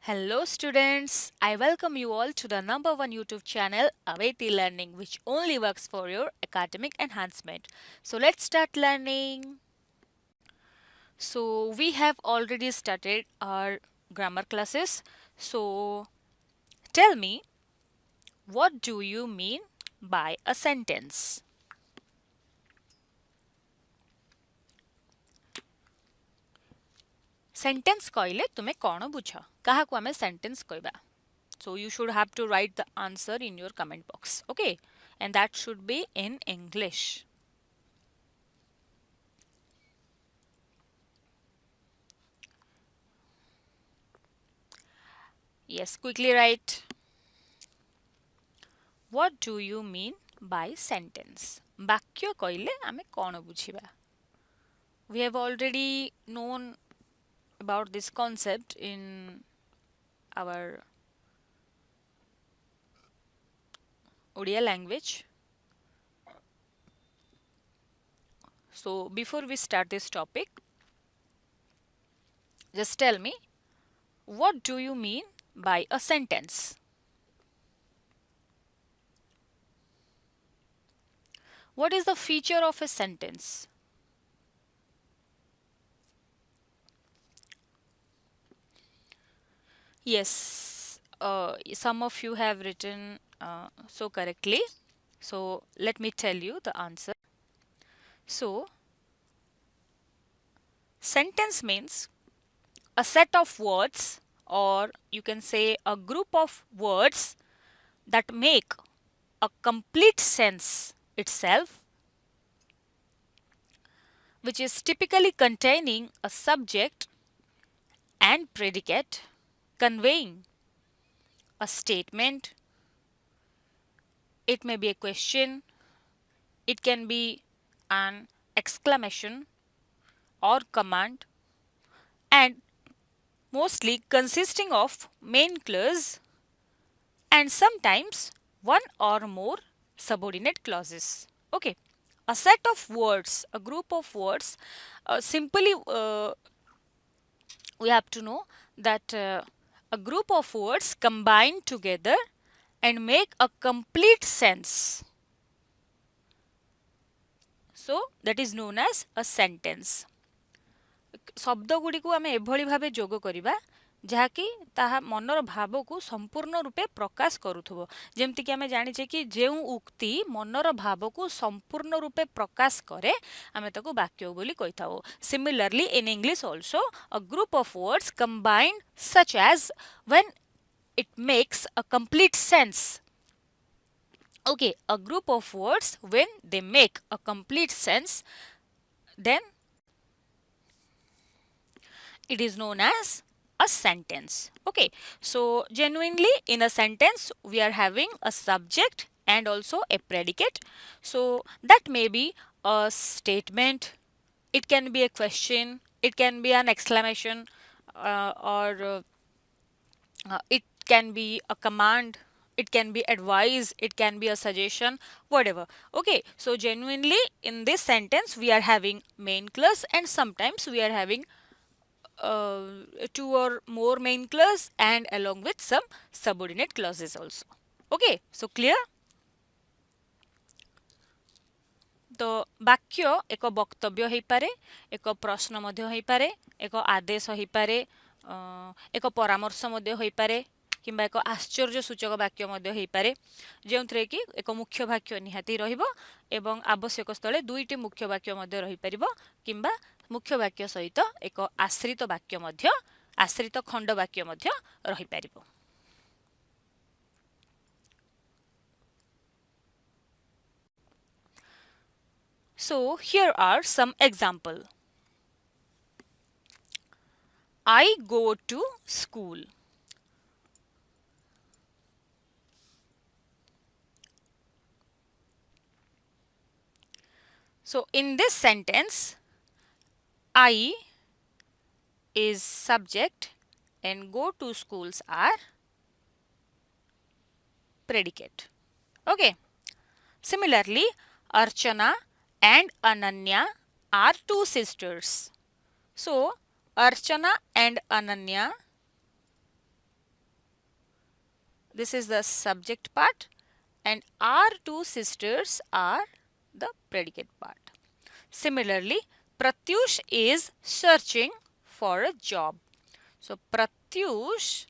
Hello students, I welcome you all to the number one YouTube channel Avetilearning, which only works for your academic enhancement. So let's start learning. So we have already started our grammar classes. So tell me, what do you mean by a sentence? Sentence କହିଲେ ତୁମେ କ'ଣ ବୁଝ? କାହାକୁ ଆମେ sentence କହିବା? So you should have to write the answer in your comment box. Okay? And that should be in English. Yes, quickly write. What do you mean by sentence? ବାକ୍ୟ କହିଲେ ଆମେ କ'ଣ ବୁଝିବା? We have already known about this concept in our Odia language. So before we start this topic, just tell me, what do you mean by a sentence? What is the feature of a sentence? Yes, some of you have written so correctly. So let me tell you the answer. So, sentence means a set of words, or you can say a group of words that make a complete sense itself, which is typically containing a subject and predicate, conveying a statement. It may be a question, it can be an exclamation or command, and mostly consisting of main clause and sometimes one or more subordinate clauses. Okay, a set of words, a group of words, simply we have to know that a group of words combine together and make a complete sense. So that is known as a sentence. शब्द गुडी को आमे एभली भाबे जोग करिबा ଯାହାକି ତାହା ମନର ଭାବକୁ ସମ୍ପୂର୍ଣ୍ଣ ରୂପେ ପ୍ରକାଶ କରୁଥିବ। ଯେମିତିକି ଆମେ ଜାଣିଛେ କି ଯେଉଁ ଉକ୍ତି ମନର ଭାବକୁ ସମ୍ପୂର୍ଣ୍ଣ ରୂପେ ପ୍ରକାଶ କରେ ଆମେ ତାକୁ ବାକ୍ୟ ବୋଲି କହିଥାଉ। Similarly, in English also, a group of words combined such as when it makes a complete sense. Okay, a group of words when they make a complete sense, then it is known as a sentence. Okay, so genuinely in a sentence we are having a subject and also a predicate. So that may be a statement, it can be a question, it can be an exclamation, or it can be a command, it can be advice, it can be a suggestion, whatever. Okay, so genuinely in this sentence we are having main clause and sometimes we are having two or more main clause and along with some subordinate clauses also. Okay, so clear? तो वाक्य एक वक्तव्य हो पारे, एक प्रश्न मध्य हो पारे, एक आदेश हो पारे, एक परामर्श मध्य हो पारे, किंबा एक आश्चर्य सूचक वाक्य मध्य हो पारे, जोंथरे कि एक मुख्य वाक्य निहाती रहिबो एवं आवश्यक स्थले दुईटी मुख्य वाक्य मध्य रहि परिबो, किंबा मुख्य वाक्य सहित एक आश्रित वाक्य मध्य, आश्रित खंड वाक्य मध्य रहि परिबो। So here are some example. I go to school. So in this sentence, I is subject and go to schools are predicate. Okay. Similarly, Archana and Ananya are two sisters. So Archana and Ananya this is the subject part, and our two sisters are the predicate part. Similarly, Pratyush is searching for a job. So Pratyush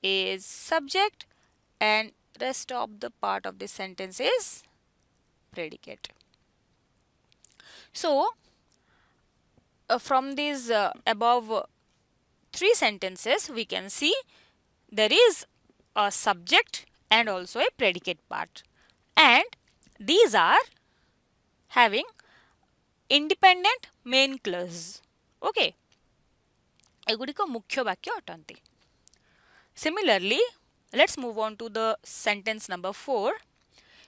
is subject and rest of the part of the sentence is predicate. So from these above three sentences we can see there is a subject and also a predicate part, and these are having independent main clause. Okay, ଏଗୁଡ଼ିକ ମୁଖ୍ୟ ବାକ୍ୟ ଅଟନ୍ତି. Similarly, let's move on to the sentence number 4.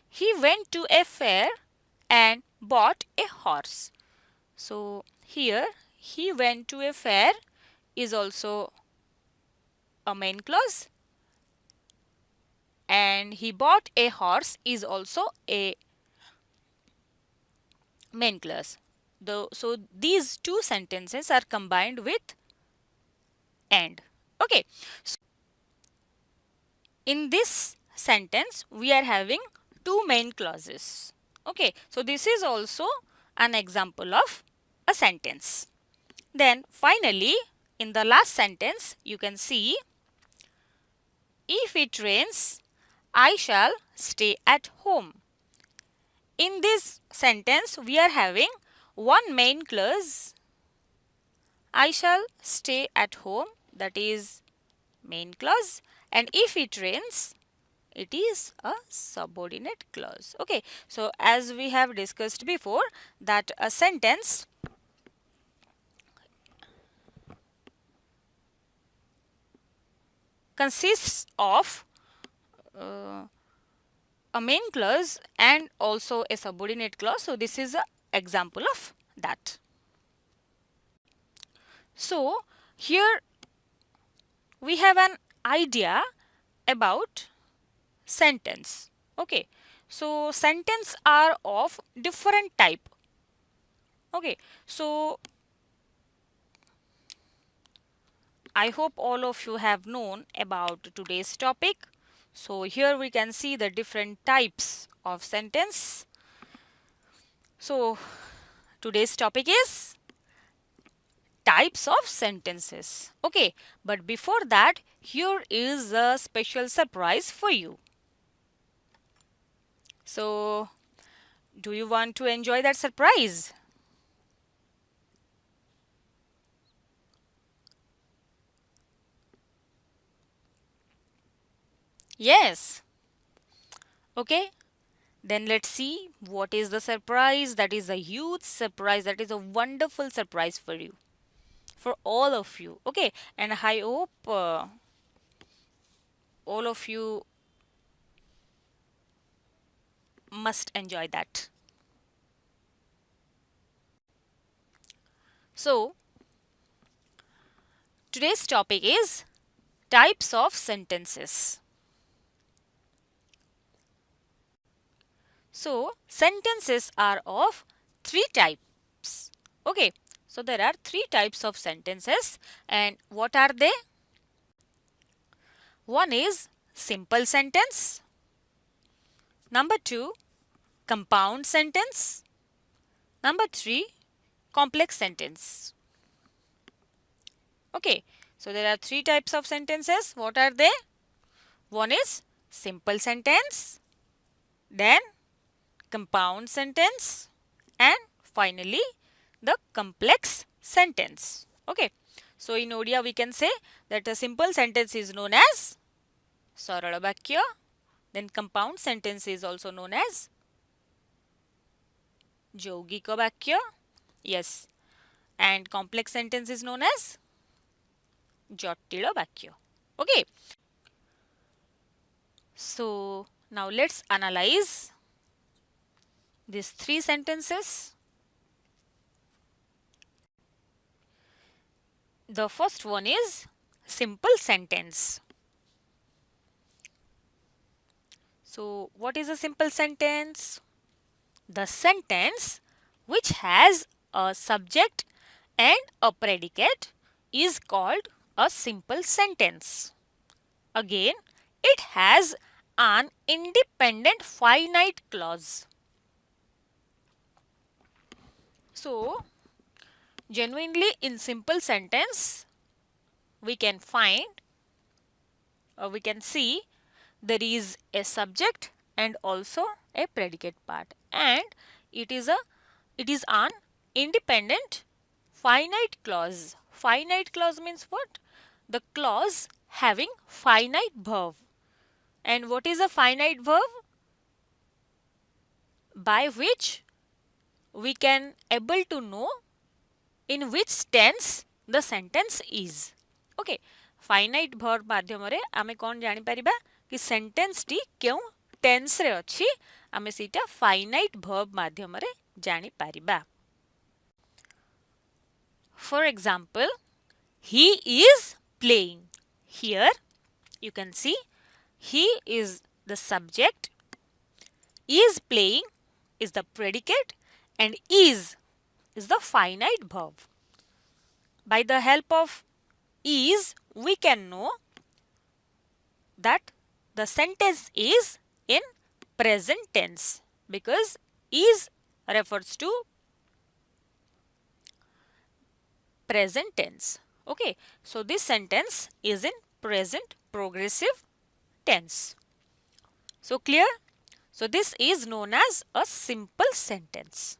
He went to a fair and bought a horse. So here he went to a fair is also a main clause, and he bought a horse is also a main clause. So these two sentences are combined with and. Okay, so in this sentence we are having two main clauses. Okay, so this is also an example of a sentence. Then finally, in the last sentence you can see, if it rains I shall stay at home. In this sentence we are having one main clause, I shall stay at home, that is main clause, and if it rains it is a subordinate clause. Okay, so as we have discussed before that a sentence consists of a main clause and also a subordinate clause. So this is an example of that. So here we have an idea about sentence. Okay, so sentence are of different type. Okay, so I hope all of you have known about today's topic. So here we can see the different types of sentence. So today's topic is types of sentences. Okay, but before that, here is a special surprise for you. So do you want to enjoy that surprise? Yes. Okay, then let's see what is the surprise. That is a huge surprise. That is a wonderful surprise for you, for all of you. Okay, and I hope all of you must enjoy that. So today's topic is types of sentences. So sentences are of three types. Okay, so there are three types of sentences, and what are they? One is simple sentence. Number 2, compound sentence. Number 3, complex sentence. Okay, so there are three types of sentences. What are they? One is simple sentence, then compound sentence, and finally the complex sentence. Okay, so in Odia we can say that a simple sentence is known as sarala vakya, then compound sentence is also known as Jaugika Vakya. Yes. And complex sentence is known as Jatila Vakya. Okay. So now let's analyze these three sentences. The first one is simple sentence. So what is a simple sentence? The sentence which has a subject and a predicate is called a simple sentence. Again, it has an independent finite clause. So, genuinely in simple sentence, we can find or we can see there is a subject and also a predicate part, and it is an independent finite clause. Finite clause means what? The clause having finite verb. And what is a finite verb? By which we can able to know in which tense the sentence is. Okay, finite verb माध्यम रे आमे कौन जानी परिबा कि sentence T क्यों tense रे अछि आमे सीटा finite verb माध्यम रे जानी परिबा. For example, he is playing. Here you can see he is the subject, is playing is the predicate, and is the finite verb. By the help of is, we can know that the sentence is in present tense because is refers to present tense. Okay, so this sentence is in present progressive tense. So clear? So this is known as a simple sentence.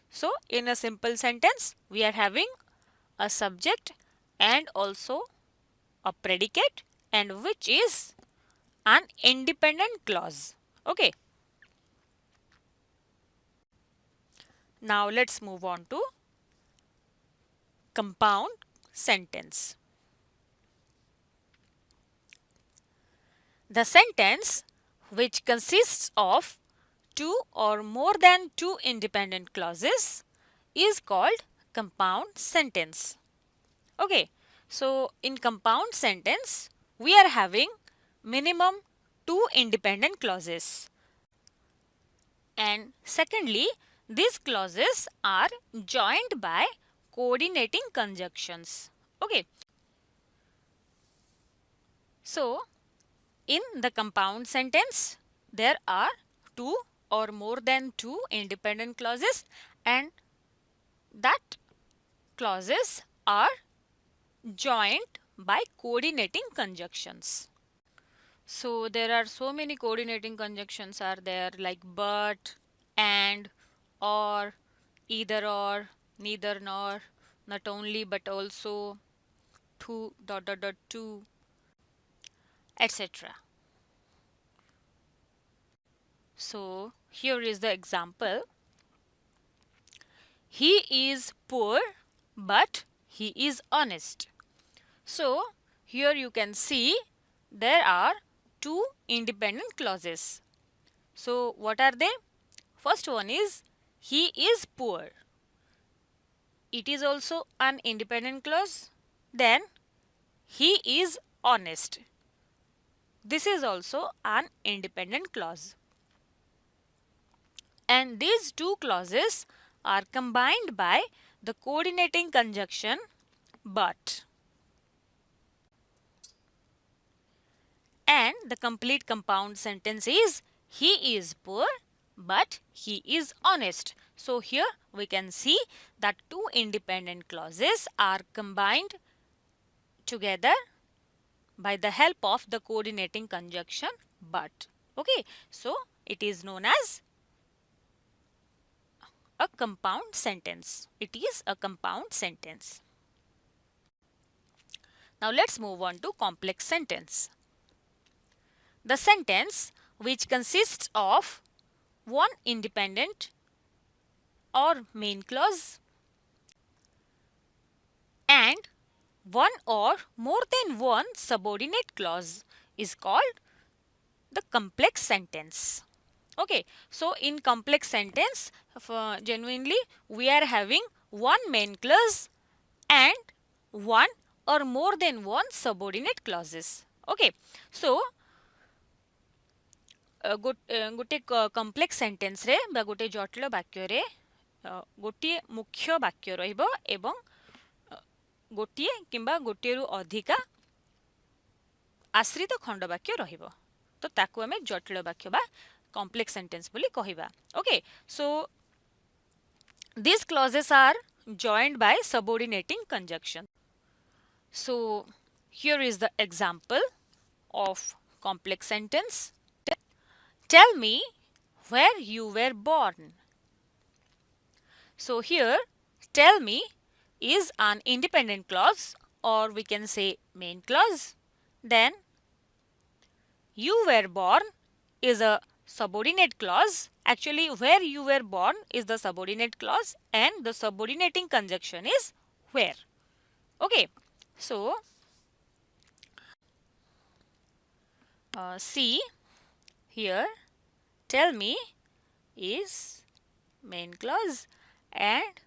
So in a simple sentence, we are having a subject and also a predicate, and which is an independent clause. Okay. Now let's move on to compound sentence. The sentence which consists of two or more than two independent clauses is called compound sentence. Okay, so in compound sentence, we are having minimum two independent clauses. And secondly, these clauses are joined by coordinating conjunctions. Okay, so in the compound sentence, there are two or more than two independent clauses, and that clauses are joined by coordinating conjunctions. So there are so many coordinating conjunctions are there, like but, and, or, either or, neither nor, not only but also, to, dot dot dot to, etc. So here is the example. He is poor but he is honest. So here you can see there are two independent clauses. So what are they? First one is he is poor. It is also an independent clause. Then he is honest. This is also an independent clause. And these two clauses are combined by the coordinating conjunction but. And the complete compound sentence is he is poor but he is honest. So here we can see that two independent clauses are combined together by the help of the coordinating conjunction but. Okay, so it is known as a compound sentence. It is a compound sentence. Now let's move on to complex sentence. The sentence which consists of one independent or main clause and one or more than one subordinate clause is called the complex sentence. Okay, so in complex sentence, genuinely we are having one main clause and one or more than one subordinate clauses. Okay, so गोटे complex sentence रे बा गोटे जटिल वाक्य रे गोटे मुख्य वाक्य रहिबो एवं गोटे किंबा गोटे रु अधिका आश्रित खंड वाक्य रहिबो तो ताकू आमे जटिल वाक्य बा कॉम्प्लेक्स सेंटेंस बोली कहिबा okay so these clauses are joined by subordinating conjunction so here is the example of complex sentence tell me where you were born so here tell me is an independent clause or we can say main clause then you were born is a subordinate clause. Actually, where you were born is the subordinate clause and the subordinating conjunction is where. Okay, so see here tell me is main clause and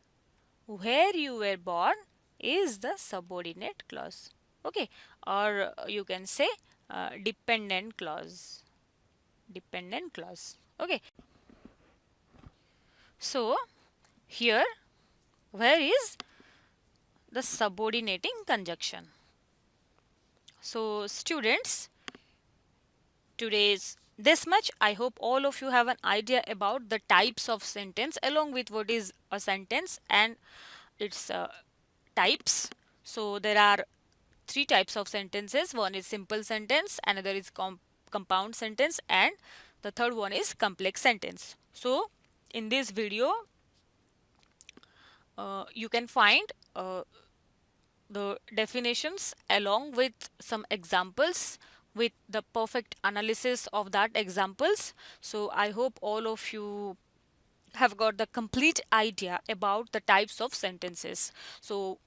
where you were born is the subordinate clause. Okay, or you can say dependent clause. Dependent clause. Okay, so here where is the subordinating conjunction. So students, today's this much. I hope all of you have an idea about the types of sentence along with what is a sentence and its types. So there are three types of sentences. One is simple sentence, another is compound sentence, and the third one is complex sentence. So in this video you can find the definitions along with some examples with the perfect analysis of that examples. So I hope all of you have got the complete idea about the types of sentences. So